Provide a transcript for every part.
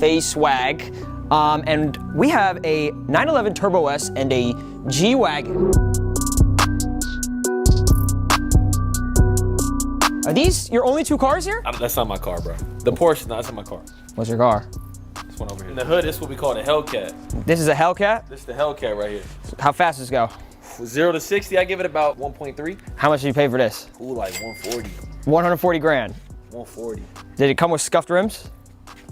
FaZe Swaggs, and we have a 911 Turbo S and a G-Wagon. Are these your only two cars here? That's not my car, bro. The Porsche, no, that's not my car. What's your car? This one over here. In the hood, this is what we call the Hellcat. This is a Hellcat? This is the Hellcat right here. How fast does it go? 0 to 60, I give it about 1.3. How much did you pay for this? Ooh, like 140. 140 grand. 140. Did it come with scuffed rims?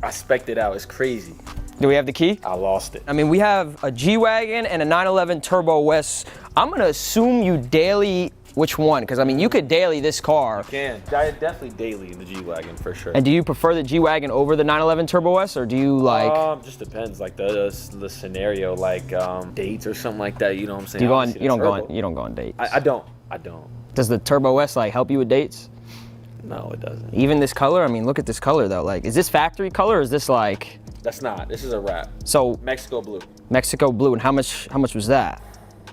I spec'd it out, it's crazy. Do we have the key? I lost it. I mean, we have a G-Wagon and a 911 Turbo S. I'm gonna assume you daily which one? Because I mean, you could daily this car. I can. Definitely daily in the G-Wagon for sure. And do you prefer the G-Wagon over the 911 Turbo S, or do you like? Just depends, like the scenario, like dates or something like that. You know what I'm saying? You don't go on dates. I don't. Does the Turbo S like help you with dates? No, it doesn't. Even this color? I mean, look at this color though. Like, is this factory color or is this like? That's not. This is a wrap. So Mexico blue. Mexico blue, and how much was that?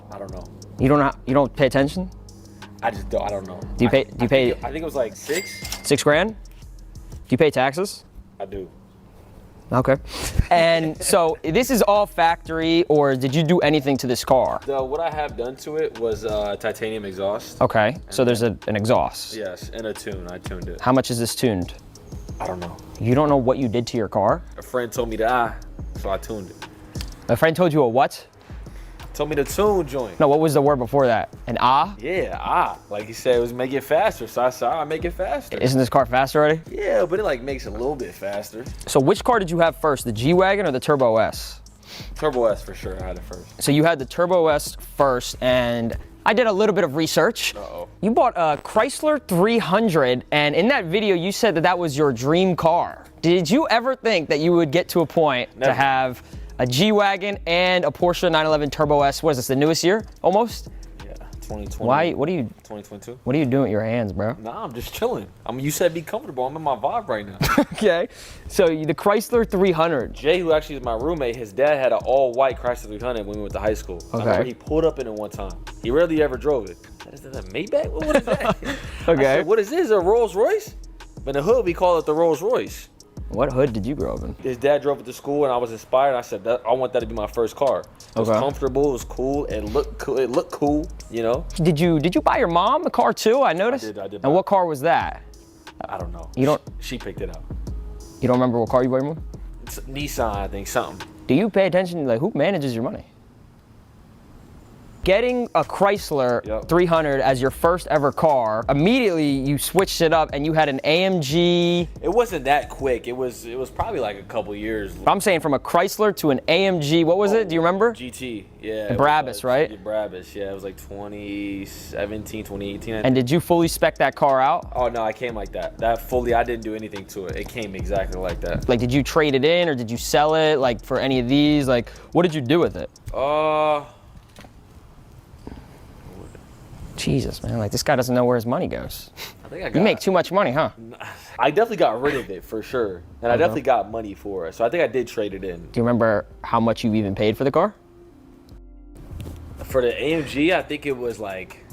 I don't know. You don't pay attention? I don't know. Do you pay? I think it was like 6. 6 grand? Do you pay taxes? I do. Okay. And so this is all factory, or did you do anything to this car? What I have done to it was titanium exhaust. Okay. So there's an exhaust. Yes, and a tune. I tuned it. How much is this tuned? I don't know. You don't know what you did to your car? A friend told me to so I tuned it. A friend told you a what? Told me to tune joint. No, what was the word before that? An ah? Yeah, like he said, it was make it faster. So I said, I make it faster. Isn't this car fast already? Yeah, but it like makes it a little bit faster. So which car did you have first, the G-Wagon or the Turbo S? Turbo S for sure, I had it first. So you had the Turbo S first, and I did a little bit of research. Uh-oh. You bought a Chrysler 300, and in that video you said that was your dream car. Did you ever think that you would get to a point Never. to have a G-Wagon and a Porsche 911 Turbo S? What is this, the newest year, almost? Yeah, 2020. Why, what are you? 2022. What are you doing with your hands, bro? Nah, I'm just chilling. You said be comfortable. I'm in my vibe right now. Okay, so the Chrysler 300. Jay, who actually is my roommate, his dad had an all-white Chrysler 300 when we went to high school. Okay. I remember he pulled up in it one time. He rarely ever drove it. Is that a Maybach? What is that? Okay. I said, what is this, a Rolls Royce? In the hood, we call it the Rolls Royce. What hood did you grow up in? His dad drove it to school, and I was inspired. I said, I want that to be my first car. It was comfortable, it was cool, it looked cool, you know? Did you buy your mom a car too? I noticed. I did. And what car was that? I don't know. She picked it up. You don't remember what car you bought your mom? It's Nissan, I think, something. Do you pay attention to who manages your money? Getting a Chrysler 300 as your first ever car, immediately you switched it up and you had an AMG. It wasn't that quick. It was probably like a couple years. I'm saying from a Chrysler to an AMG. What was it? Do you remember? GT, yeah. Brabus, right? Brabus, yeah. It was like 2017, 2018. And did you fully spec that car out? Oh no, I came like that. I didn't do anything to it. It came exactly like that. Like, did you trade it in or did you sell it? Like, for any of these? Like, what did you do with it? Jesus, man, like this guy doesn't know where his money goes. You make too much money, huh? I definitely got rid of it for sure. And I definitely got money for it. So I think I did trade it in. Do you remember how much you even paid for the car? For the AMG, I think it was like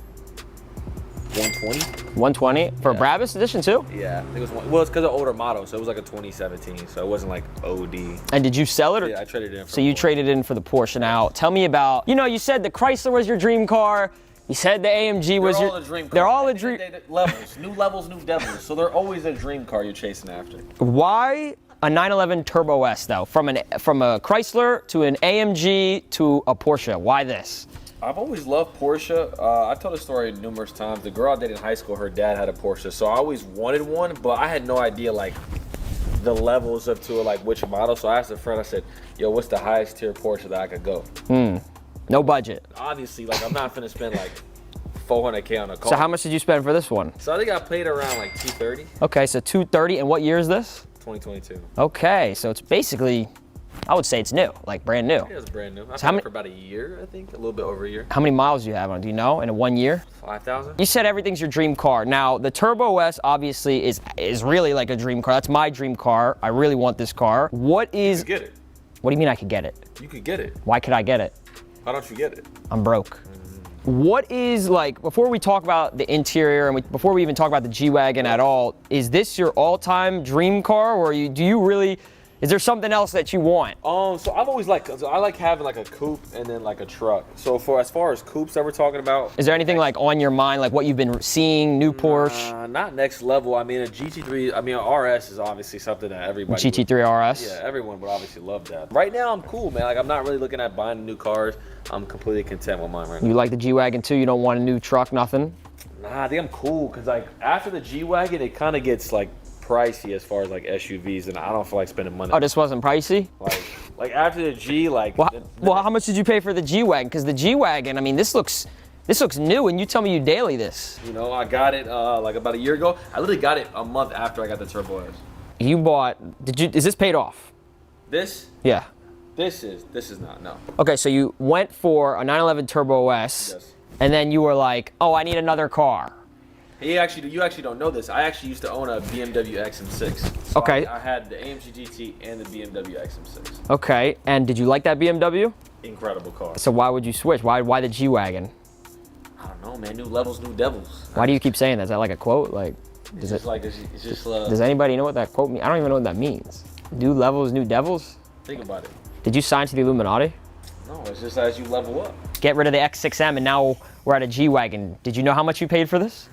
120. 120 for a Brabus edition too? Yeah, I think it was it's because of older model, so it was like a 2017, so it wasn't like OD. And did you sell it? Yeah, I traded it in. So you traded in for the Porsche. Now, tell me about, you said the Chrysler was your dream car. You said the AMG was your dream car. They're all a dream. Levels, new devils. So they're always a dream car you're chasing after. Why a 911 Turbo S though? From a Chrysler to an AMG to a Porsche. Why this? I've always loved Porsche. I've told the story numerous times. The girl I dated in high school, her dad had a Porsche, so I always wanted one, but I had no idea like the levels up to it, like which model. So I asked a friend. I said, "Yo, what's the highest tier Porsche that I could go?" No budget. Obviously, like I'm not finna spend like 400K on a car. So how much did you spend for this one? So I think I paid around like 230. Okay, so 230. And what year is this? 2022. Okay, so it's basically, I would say it's new, like brand new. Yeah, it's brand new. I've had it for about a year, I think, a little bit over a year. How many miles do you have on it? Do you know? In 1 year? 5,000. You said everything's your dream car. Now, the Turbo S obviously is really like a dream car. That's my dream car. I really want this car. You could get it. What do you mean I could get it? You could get it. Why could I get it? Why don't you get it? I'm broke. What is, like, before we talk about the interior and before we even talk about the G-Wagon at all, is this your all-time dream car, or is Is there something else that you want? So I've always I like having like a coupe and then like a truck. So as far as coupes that we're talking about, Is there anything like on your mind, like what you've been seeing, new Porsche? Not next level. I mean, a GT3. I mean, a RS is obviously something that everybody. GT3 RS. Yeah, everyone would obviously love that. Right now, I'm cool, man. Like I'm not really looking at buying new cars. I'm completely content with mine right now. You like the G-Wagon too? You don't want a new truck, nothing? Nah, I think I'm cool because like after the G-Wagon, it kind of gets like pricey as far as like SUVs, and I don't feel like spending money. Oh, this wasn't pricey? Like after the G, like. Well, how much did you pay for the G-Wagon? Because the G-Wagon, I mean, this looks new, and you tell me you daily this. You know, I got it like about a year ago. I literally got it a month after I got the Turbo S. You bought? Is this paid off? This? Yeah. This is not, no. Okay, so you went for a 911 Turbo S, Yes. and then you were like, oh, I need another car. You actually don't know this. I actually used to own a BMW XM6. So Okay. I had the AMG GT and the BMW XM6. Okay, and did you like that BMW? Incredible car. So why would you switch? Why the G-Wagon? I don't know, man. New levels, new devils. Why do you keep saying that? Is that like a quote? Like, It's just does anybody know what that quote means? I don't even know what that means. New levels, new devils? think about it. Did you sign to the Illuminati? No, it's just as you level up. Get rid of the X6M and now we're at a G-Wagon. Did you know how much you paid for this?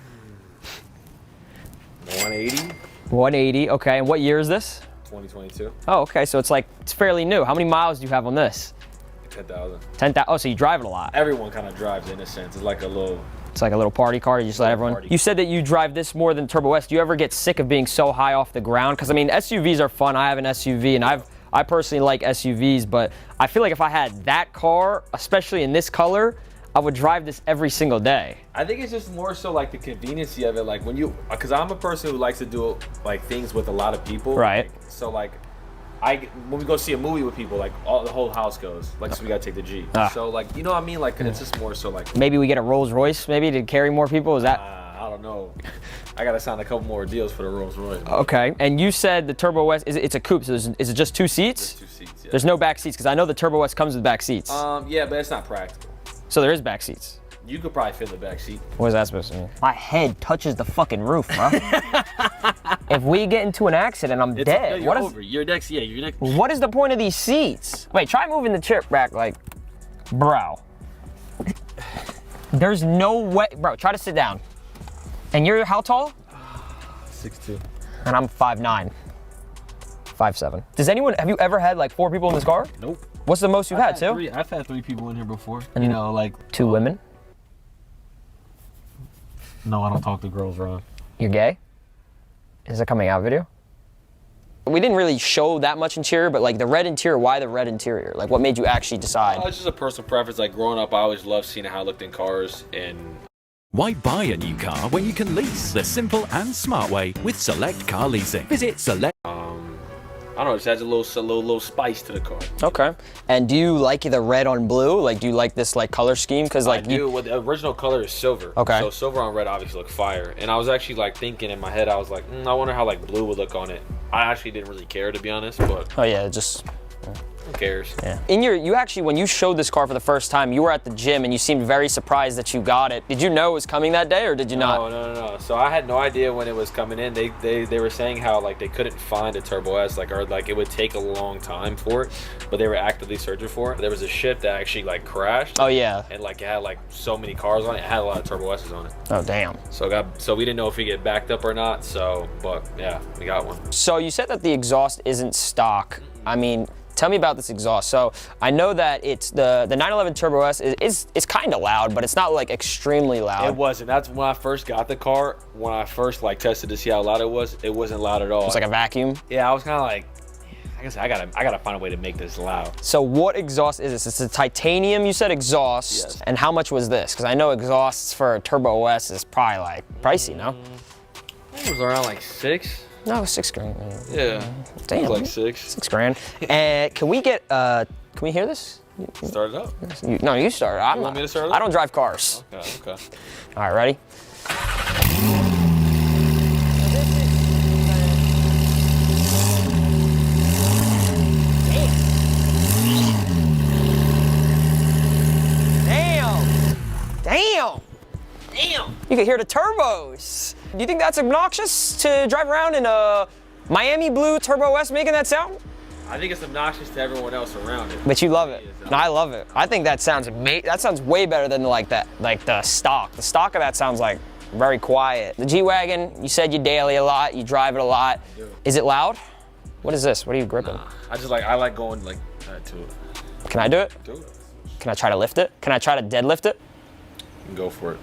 180. 180, okay. And what year is this? 2022. Oh, okay, so it's fairly new. How many miles do you have on this? 10,000. 10,000, oh, so you drive it a lot. Everyone kind of drives in a sense. It's like a little. It's like a little party car, you just let everyone. Party. You said that you drive this more than Turbo S. Do you ever get sick of being so high off the ground? Because I mean, SUVs are fun. I have an SUV and I personally like SUVs, but I feel like if I had that car, especially in this color, I would drive this every single day. I think it's just more so like the conveniency of it. Like when you, because I'm a person who likes to do like things with a lot of people. Right. Like, so like, when we go see a movie with people, like the whole house goes. Like, so we gotta take the G. So like, you know what I mean? Like, it's just more so like. Maybe we get a Rolls Royce, maybe to carry more people. Is that? I don't know. I gotta sign a couple more deals for the Rolls Royce. Okay. And you said the Turbo S it's a coupe. So is it just 2 seats? Just 2 seats. Yeah. There's no back seats because I know the Turbo S comes with back seats. Yeah, but it's not practical. So there is back seats. You could probably fit in the back seat. What is that supposed to mean? My head touches the fucking roof, bro. If we get into an accident, I'm dead. No, you're over. Your next, yeah, your next. What is the point of these seats? Wait, try moving the chair back, like, bro. There's no way, bro. Try to sit down. And you're how tall? 6'2". And I'm 5'9". 5'7". Have you ever had like 4 people in this car? Nope. What's the most you've had, 2? I've had 3 people in here before. You know, like 2 women? No, I don't talk to girls, Ron. You're gay? Is it coming out video? We didn't really show that much interior, but like the red interior, why the red interior? Like what made you actually decide? It's just a personal preference. Like growing up, I always loved seeing how it looked in cars and. Why buy a new car when you can lease the simple and smart way with Select Car Leasing? Visit Select. I don't know, it just adds a little spice to the car. Okay. And do you like the red on blue? Like, do you like this like color scheme? Because like I do. Well, the original color is silver. Okay. So silver on red obviously look fire. And I was actually like thinking in my head, I was like, I wonder how like blue would look on it. I actually didn't really care, to be honest, but. Oh yeah, just. Who cares? Yeah. You actually, when you showed this car for the first time, you were at the gym and you seemed very surprised that you got it. Did you know it was coming that day or did you not? No. So I had no idea when it was coming in. They were saying how like they couldn't find a Turbo S, or it would take a long time for it, but they were actively searching for it. There was a ship that actually like crashed. Oh yeah. And like it had like so many cars on it. It had a lot of Turbo S's on it. Oh damn. So we didn't know if we get backed up or not. But yeah, we got one. So you said that the exhaust isn't stock. I mean, tell me about this exhaust. So I know that it's the 911 Turbo S is kind of loud, but it's not like extremely loud. It wasn't. That's when I first got the car. When I first like tested to see how loud it wasn't loud at all. It's like a vacuum. Yeah, I was kind of like, I guess I gotta find a way to make this loud. So what exhaust is this? It's a titanium, you said exhaust. Yes. And how much was this? Because I know exhausts for a Turbo S is probably like pricey, no? I think it was around like 6. No, 6 grand. Yeah. Damn. It was like 6. 6 grand. And can we hear this? Start it up. No, you start it. Want me to start it up? I don't drive cars. Okay. All right, ready? Damn. You can hear the turbos. Do you think that's obnoxious to drive around in a Miami blue Turbo S making that sound? I think it's obnoxious to everyone else around it. But you love it. No, I love it. I think that sounds that sounds way better than like the stock. The stock of that sounds like very quiet. The G-Wagon, you said you daily a lot, you drive it a lot. Is it loud? What is this? What are you gripping? Nah, I like going like to it. Can I do it? Do it. Can I try to lift it? Can I try to deadlift it? You can go for it.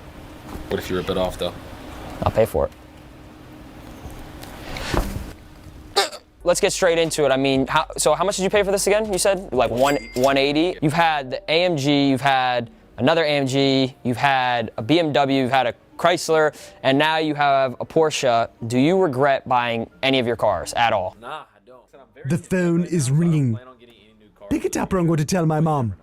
What if you rip it off though? I'll pay for it. Let's get straight into it. I mean, so how much did you pay for this again? You said like 180. You've had the AMG, you've had another AMG, you've had a BMW, you've had a Chrysler, and now you have a Porsche. Do you regret buying any of your cars at all? Nah, I don't. The phone is ringing. Pick it up or I'm going to tell my mom.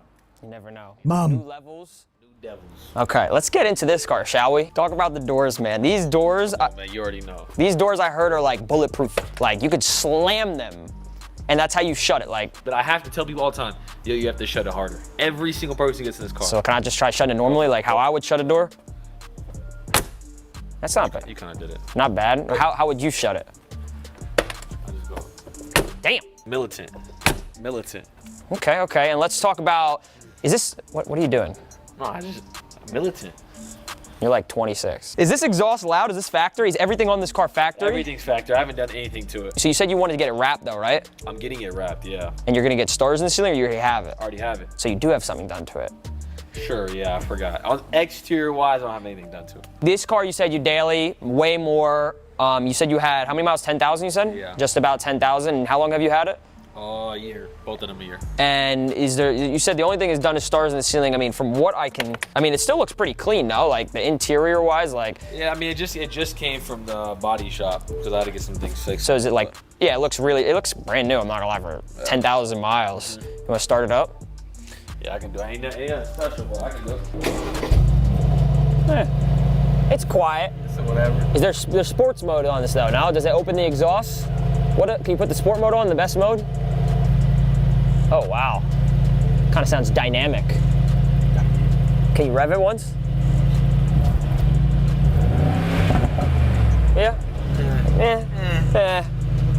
You never know. Mom. New levels. New devils. Okay, let's get into this car, shall we? Talk about the doors, man. These doors, Man, you already know. these doors I heard are like bulletproof. Like you could slam them, and that's how you shut it. Like, But I have to tell people all the time, yo, you have to shut it harder. Every single person gets in this car. so can I just try shutting it normally, like how I would shut a door? That's not bad. You kind of did it. Not bad. How would you shut it? I just go. Damn. Militant. Militant. Okay, okay. And let's talk about, is this, what are you doing? No, I'm militant. You're like 26. Is this exhaust loud? Is this factory? Is everything on this car factory? Everything's factory. I haven't done anything to it. So you said you wanted to get it wrapped though, right? I'm getting it wrapped, yeah. And you're gonna get stars in the ceiling or you already have it? I already have it. So you do have something done to it. Sure, yeah, I forgot. On exterior wise, I don't have anything done to it. This car you said you daily, way more. You said you had, how many miles? 10,000 you said? Yeah. Just about 10,000. And how long have you had it? A year. Both of them a year. And is there, you said the only thing is done is stars in the ceiling. I mean, from what I mean, it still looks pretty clean, no? Like the interior wise, like. Yeah, I mean, it just came from the body shop because I had to get some things fixed. So is it like, yeah, it looks brand new. I'm not gonna lie, for 10,000 miles. You wanna start it up? Yeah, I can do it. Ain't nothing special, but I can do it. It's quiet. So whatever. Is there's sports mode on this though now? Does it open the exhaust? Can you put the sport mode on, the best mode? Oh wow. Kind of sounds dynamic. Can you rev it once? Yeah?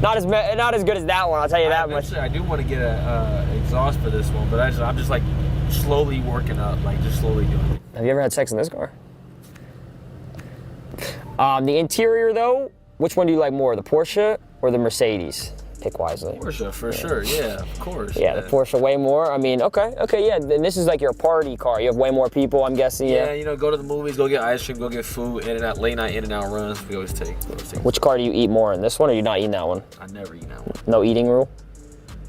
Not as good as that one, I'll tell you that much. I do want to get a exhaust for this one, but I'm just like slowly working up, like just slowly doing it. Have you ever had sex in this car? The interior though, which one do you like more, the Porsche or the Mercedes? Pick wisely. Porsche, for sure, yeah, of course. Yeah, the Porsche way more. I mean, okay, yeah. Then this is like your party car. You have way more people, I'm guessing. Yeah, you know, go to the movies, go get ice cream, go get food, in and out, late night in and out runs. We always take. Which car do you eat more in? This one or you not eating that one? I never eat that one. No eating rule?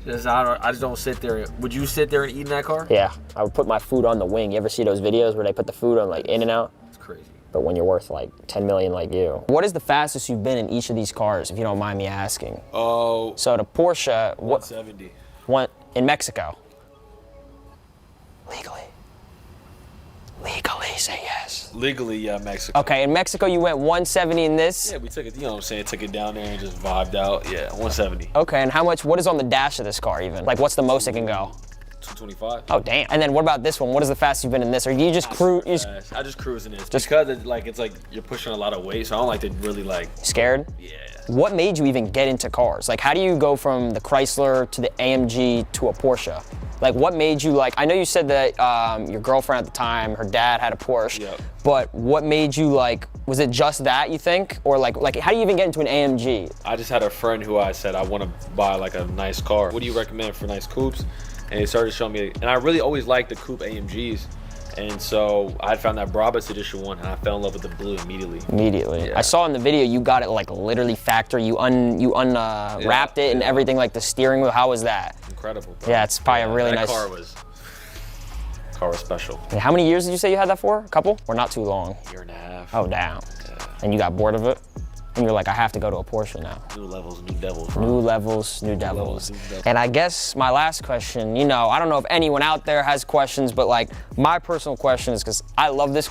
I just don't sit there. Would you sit there and eat in that car? Yeah, I would put my food on the wing. You ever see those videos where they put the food on like in and out? It's crazy. But when you're worth like 10 million like you. What is the fastest you've been in each of these cars, if you don't mind me asking? Oh. So the Porsche, 170. In Mexico? Legally, say yes. Legally, yeah, Mexico. Okay, in Mexico you went 170 in this? Yeah, we took it, you know what I'm saying, took it down there and just vibed out. Yeah, 170. Okay, and what is on the dash of this car even? Like what's the most it can go? 225. Oh damn. And then what about this one? What is the fastest you've been in this? Or do you just cruise? I just cruise in this. Just because it's like you're pushing a lot of weight, so I don't like to really like. Scared? Yeah. What made you even get into cars? Like how do you go from the Chrysler to the AMG to a Porsche? Like what made you like, I know you said that your girlfriend at the time, her dad had a Porsche, Yep. But what made you like, was it just that you think? Or like how do you even get into an AMG? I just had a friend who I said, I want to buy like a nice car. What do you recommend for nice coupes? And he started showing me, and I really always liked the coupe AMGs. And so I found that Brabus edition one, and I fell in love with the blue immediately. Yeah. I saw in the video you got it like literally factory. You unwrapped it and everything, like the steering wheel. How was that? Incredible. Bro. Yeah, it's probably a really nice. Car was special. Yeah, how many years did you say you had that for? A couple? Or not too long? Year and a half. Oh, damn. Yeah. And you got bored of it? And you're like, I have to go to a Porsche now. New levels, new devils. Bro. New levels, new devils. And I guess my last question, I don't know if anyone out there has questions, but like my personal question is because I love this